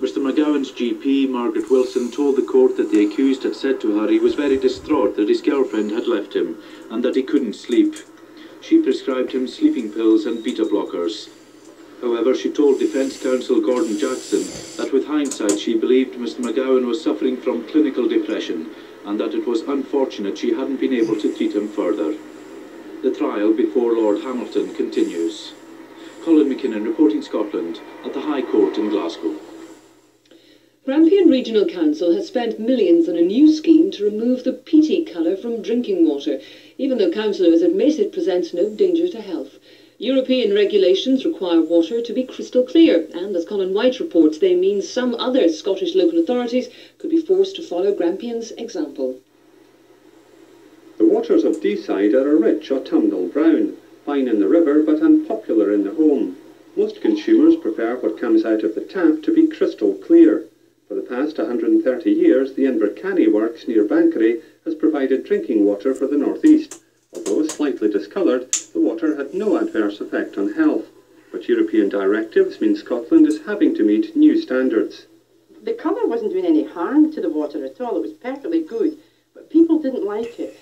Mr McGowan's GP, Margaret Wilson, told the court that the accused had said to her he was very distraught that his girlfriend had left him and that he couldn't sleep. She prescribed him sleeping pills and beta blockers. However, she told defence counsel Gordon Jackson that with hindsight she believed Mr McGowan was suffering from clinical depression and that it was unfortunate she hadn't been able to treat him further. The trial before Lord Hamilton continues. Colin McKinnon reporting Scotland at the High Court in Glasgow. Grampian Regional Council has spent millions on a new scheme to remove the peaty colour from drinking water, even though councillors admit it presents no danger to health. European regulations require water to be crystal clear, and as Colin White reports, they mean some other Scottish local authorities could be forced to follow Grampian's example. The waters of Deeside are a rich autumnal brown, fine in the river but unpopular in the home. Most consumers prefer what comes out of the tap to be crystal clear. For the past 130 years, the Invercanny Works near Bankery has provided drinking water for the North East. Although slightly discoloured, the water had no adverse effect on health. But European directives mean Scotland is having to meet new standards. The colour wasn't doing any harm to the water at all. It was perfectly good, but people didn't like it.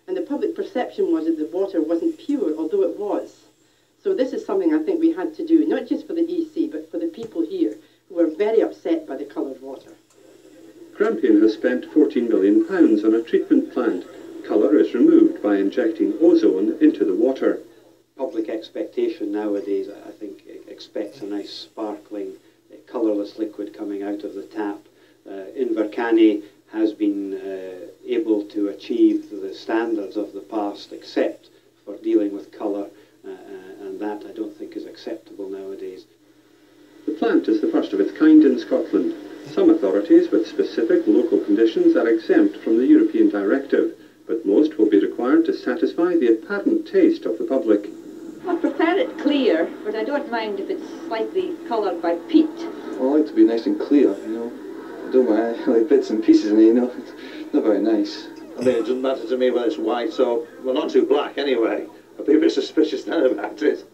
And the public perception was that the water wasn't pure, although it was. So this is something I think we had to do, not just for the EC, but for the people here, who were very upset by the coloured water. Grampian has spent £14 million on a treatment plant. Colour is removed by injecting ozone into the water. Public expectation nowadays, I think, expects a nice sparkling, colourless liquid coming out of the tap. Invercanny has been able to achieve the standards of the past, except for dealing with colour, and that I don't think is acceptable nowadays. The plant is the first of its kind in Scotland. Some authorities with specific local conditions are exempt from the European directive, but most will be required to satisfy the apparent taste of the public. I prefer it clear, but I don't mind if it's slightly coloured by peat. Well, I like to be nice and clear, you know. I don't mind like bits and pieces in it, you know. It's not very nice. I mean, it doesn't matter to me whether it's white or, well, not too black anyway. I'd be a bit suspicious then about it.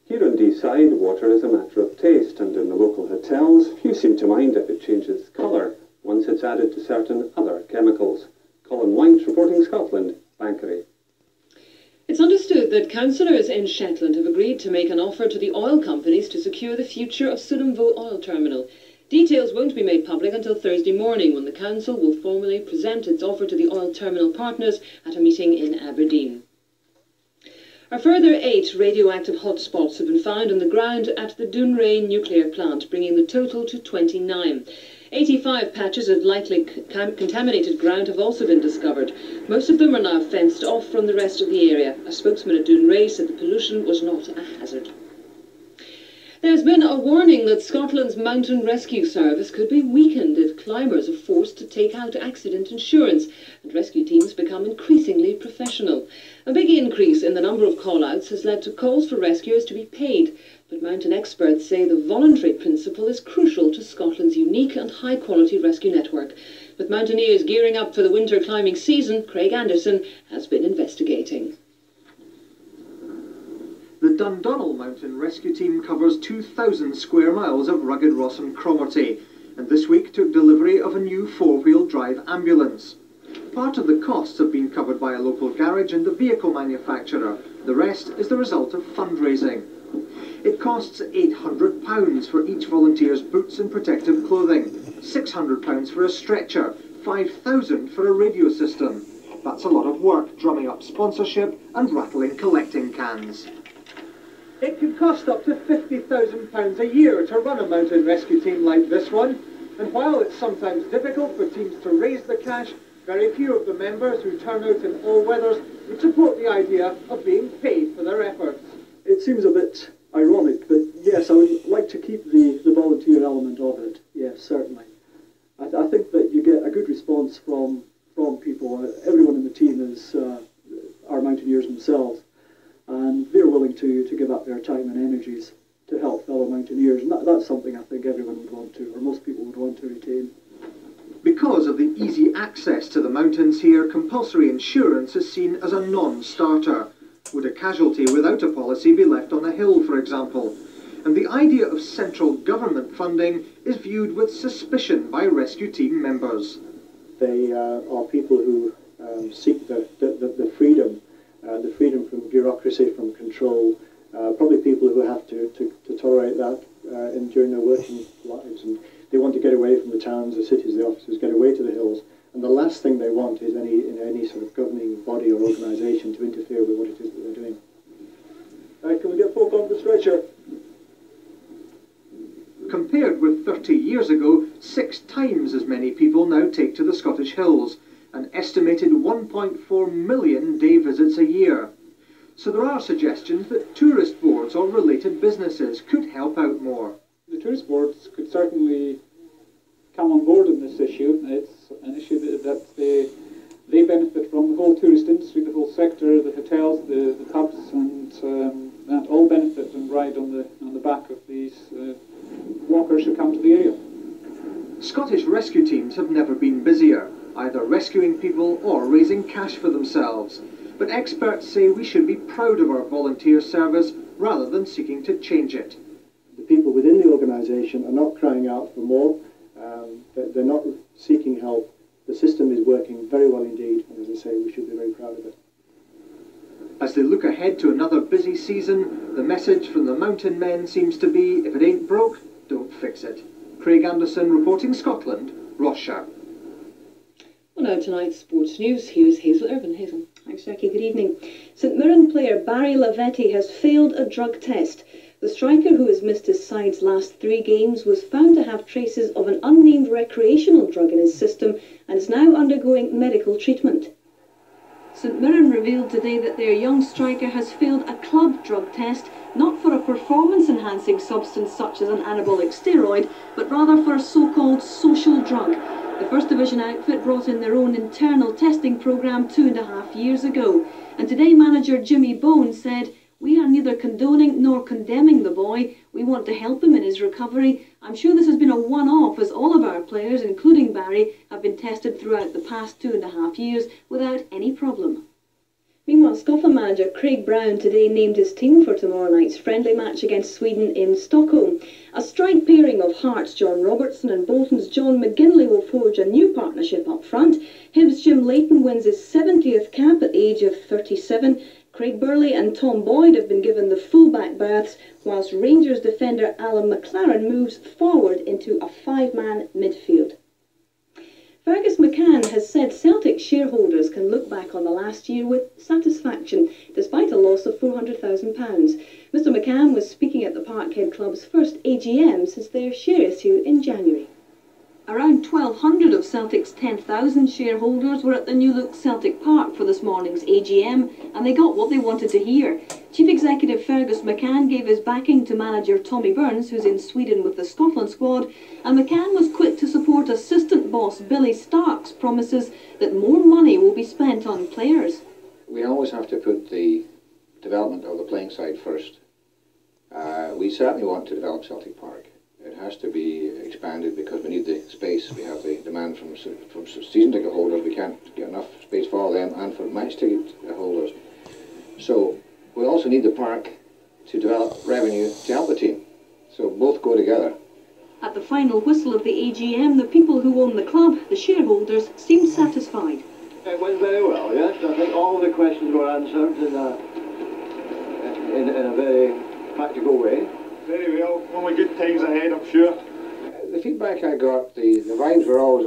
Here on Deeside, water is a matter of taste, and in the local hotels, few seem to mind if it changes colour once it's added to certain other chemicals. Colin White reporting Scotland, Bankery. It's understood that councillors in Shetland have agreed to make an offer to the oil companies to secure the future of Sullomvo oil terminal. Details won't be made public until Thursday morning, when the council will formally present its offer to the oil terminal partners at a meeting in Aberdeen. A further 8 radioactive hotspots have been found on the ground at the Dounreay nuclear plant, bringing the total to 29. 85 patches of likely contaminated ground have also been discovered. Most of them are now fenced off from the rest of the area. A spokesman at Dounreay said the pollution was not a hazard. There's been a warning that Scotland's Mountain Rescue Service could be weakened if climbers are forced to take out accident insurance and rescue teams become increasingly professional. A big increase in the number of call-outs has led to calls for rescuers to be paid, but mountain experts say the voluntary principle is crucial to Scotland's unique and high-quality rescue network. With mountaineers gearing up for the winter climbing season, Craig Anderson has been investigating. The Dundonnell Mountain Rescue Team covers 2,000 square miles of rugged Ross and Cromarty, and this week took delivery of a new four-wheel drive ambulance. Part of the costs have been covered by a local garage and the vehicle manufacturer. The rest is the result of fundraising. It costs £800 for each volunteer's boots and protective clothing, £600 for a stretcher, £5,000 for a radio system. That's a lot of work drumming up sponsorship and rattling collecting cans. It could cost up to £50,000 a year to run a mountain rescue team like this one, and while it's sometimes difficult for teams to raise the cash, very few of the members who turn out in all weathers would support the idea of being paid for their efforts. It seems a bit ironic, but yes, I would like to keep the volunteer element of it. Yes, certainly. I think that you get a good response from people. Everyone in the team is are mountaineers themselves, and they're willing to give up their time and energies to help fellow mountaineers, and that's something I think everyone would want to, or most people would want to retain. Because of the easy access to the mountains here, compulsory insurance is seen as a non-starter. Would a casualty without a policy be left on the hill, for example? and the idea of central government funding is viewed with suspicion by rescue team members. They are people who seek the freedom from bureaucracy, from control, probably people who have to tolerate that during their working lives, and they want to get away from the towns, the cities, the offices, get away to the hills, and the last thing they want is any sort of governing body or organisation to interfere with what it is that they're doing. Can we get folk on the stretcher? Compared with 30 years ago, 6 times as many people now take to the Scottish Hills, an estimated 1.4 million day visits a year. So there are suggestions that tourist boards or related businesses could help out more. The tourist boards could certainly come on board in this issue. It's an issue that they benefit from, the whole tourist industry, the whole sector, the hotels, the pubs, and that all benefit and ride on the back of these walkers who come to the area. Scottish rescue teams have never been busier, either rescuing people or raising cash for themselves. But experts say we should be proud of our volunteer service rather than seeking to change it. The people within the organisation are not crying out for more. They're not seeking help. The system is working very well indeed, and as I say, we should be very proud of it. As they look ahead to another busy season, the message from the mountain men seems to be, if it ain't broke, don't fix it. Craig Anderson reporting Scotland, Ross-shire. Well, now tonight's sports news, here's Hazel Irvine. Hazel. Thanks, Jackie. Good evening. St Mirren player Barry Lavetti has failed a drug test. The striker, who has missed his side's last 3 games, was found to have traces of an unnamed recreational drug in his system and is now undergoing medical treatment. St Mirren revealed today that their young striker has failed a club drug test, not for a performance-enhancing substance such as an anabolic steroid, but rather for a so-called social drug. The First Division outfit brought in their own internal testing programme 2.5 years ago, and today manager Jimmy Bone said, "We are neither condoning nor condemning the boy. We want to help him in his recovery. I'm sure this has been a one-off, as all of our players, including Barry, have been tested throughout the past 2.5 years without any problem." Meanwhile, Scotland manager Craig Brown today named his team for tomorrow night's friendly match against Sweden in Stockholm. A strike pairing of Hearts' John Robertson and Bolton's John McGinley will forge a new partnership up front. Hibs' Jim Leighton wins his 70th cap at the age of 37. Craig Burley and Tom Boyd have been given the full-back berths, whilst Rangers defender Alan McLaren moves forward into a 5-man midfield. Fergus McCann has said Celtic shareholders can look back on the last year with satisfaction, despite a loss of £400,000. Mr McCann was speaking at the Parkhead Club's first AGM since their share issue in January. Around 1,200 of Celtic's 10,000 shareholders were at the New Look Celtic Park for this morning's AGM, and they got what they wanted to hear. Chief Executive Fergus McCann gave his backing to manager Tommy Burns, who's in Sweden with the Scotland squad, and McCann was quick to support assistant boss Billy Stark's promises that more money will be spent on players. We always have to put the development of the playing side first. We certainly want to develop Celtic Park. It has to be expanded because we need the space. We have the demand from season ticket holders. We can't get enough space for them, and for match ticket holders. So we also need the park to develop revenue to help the team. So both go together. At the final whistle of the AGM, the people who own the club, the shareholders, seemed satisfied. It went very well, yes. I think all the questions were answered in a very practical way. Very well. Only good times ahead, I'm sure. The feedback I got, the vibes were always